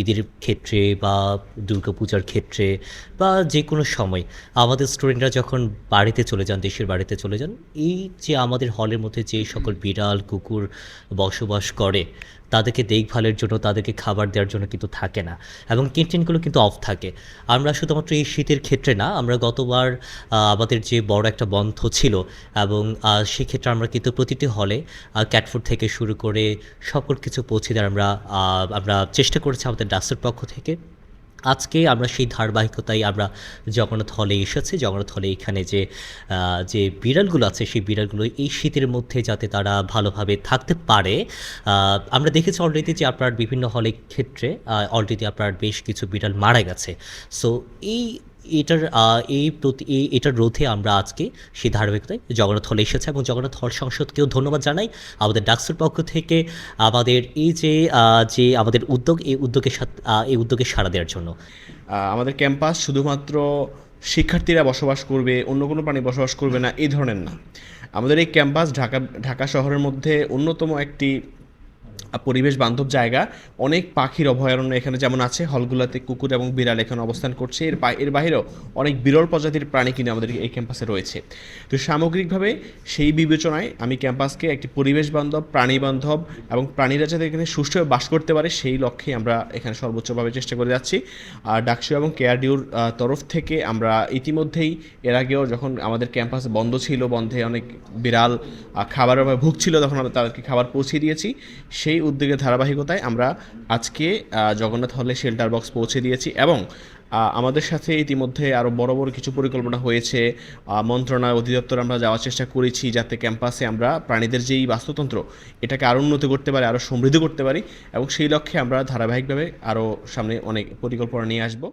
ঈদের ক্ষেত্রে বা দুর্গাপূজার ক্ষেত্রে বা যে কোনো সময় আমাদের স্টুডেন্টরা যখন বাড়িতে চলে যান, দেশের বাড়িতে চলে যান, এই যে আমাদের হলের মধ্যে যে সকল বিড়াল, কুকুর বসবাস করে, তাদেরকে দেখভালের জন্য, তাদেরকে খাবার দেওয়ার জন্য কিন্তু থাকে না এবং ক্যান্টিনগুলো কিন্তু অফ থাকে। আমরা শুধুমাত্র এই শীতের ক্ষেত্রে না, আমরা গতবার আমাদের যে বড় একটা বন্ধ ছিল এবং সেক্ষেত্রে আমরা কিন্তু প্রতিটি হলে ক্যাট ফুড থেকে শুরু করে সকল কিছু পৌঁছে দেওয়ার আমরা চেষ্টা করেছি আমাদের ডাস্টের পক্ষ থেকে। আজকে আমরা সেই ধারাবাহিকতায় আমরা জগন্নাথ হলে এসেছি। জগন্নাথ হলে এখানে যে বিড়ালগুলো আছে, সেই বিড়ালগুলো এই শীতের মধ্যে যাতে তারা ভালোভাবে থাকতে পারে। আমরা দেখেছি অলরেডি যে আপনার বিভিন্ন হলের ক্ষেত্রে অলরেডি আপনার বেশ কিছু বিড়াল মারা গেছে। সো এই এটার এটার রোধে আমরা আজকে সেই ধারাবাহিকতায় জগন্নাথ হলে এসেছি এবং জগন্নাথ হল সংসদকেও ধন্যবাদ জানাই আমাদের ডাকসুর পক্ষ থেকে আমাদের এই যে আমাদের উদ্যোগ, এই উদ্যোগে সাড়া দেওয়ার জন্য। আমাদের ক্যাম্পাস শুধুমাত্র শিক্ষার্থীরা বসবাস করবে, অন্য কোনো প্রাণী বসবাস করবে না, এই ধরনের না। আমাদের এই ক্যাম্পাস ঢাকা শহরের মধ্যে অন্যতম একটি পরিবেশ বান্ধব জায়গা। অনেক পাখির অভয়ারণ্য এখানে যেমন আছে, হলগুলোতে কুকুর এবং বিড়াল এখানে অবস্থান করছে। এর বাইরেও অনেক বিরল প্রজাতির প্রাণী কিন্তু আমাদের এই ক্যাম্পাসে রয়েছে। তো সামগ্রিকভাবে সেই বিবেচনায় আমি ক্যাম্পাসকে একটি পরিবেশ বান্ধব, প্রাণী বান্ধব এবং প্রাণীরা যাতে এখানে সুষ্ঠুভাবে বাস করতে পারে, সেই লক্ষ্যে আমরা এখানে সর্বোচ্চভাবে চেষ্টা করে যাচ্ছি। আর ডাকসু এবং কেআরডিউর তরফ থেকে আমরা ইতিমধ্যেই এর আগেও যখন আমাদের ক্যাম্পাস বন্ধ ছিল, বন্ধে অনেক বিড়াল খাবারের অভাবে ভুগছিল, তখন আমরা তাদেরকে খাবার পৌঁছে দিয়েছি। সেই উদ্যোগের ধারাবাহিকতায় আমরা আজকে জগন্নাথ হলে শেল্টার বক্স পৌঁছে দিয়েছি এবং আমাদের সাথে ইতিমধ্যে আরও বড় বড় কিছু পরিকল্পনা হয়েছে। মন্ত্রণালয়, অধিদপ্তর আমরা যাওয়ার চেষ্টা করেছি যাতে ক্যাম্পাসে আমরা প্রাণীদের যেই বাস্তুতন্ত্র, এটাকে আরও উন্নত করতে পারি, আরও সমৃদ্ধ করতে পারি এবং সেই লক্ষ্যে আমরা ধারাবাহিকভাবে আরও সামনে অনেক পরিকল্পনা নিয়ে আসব।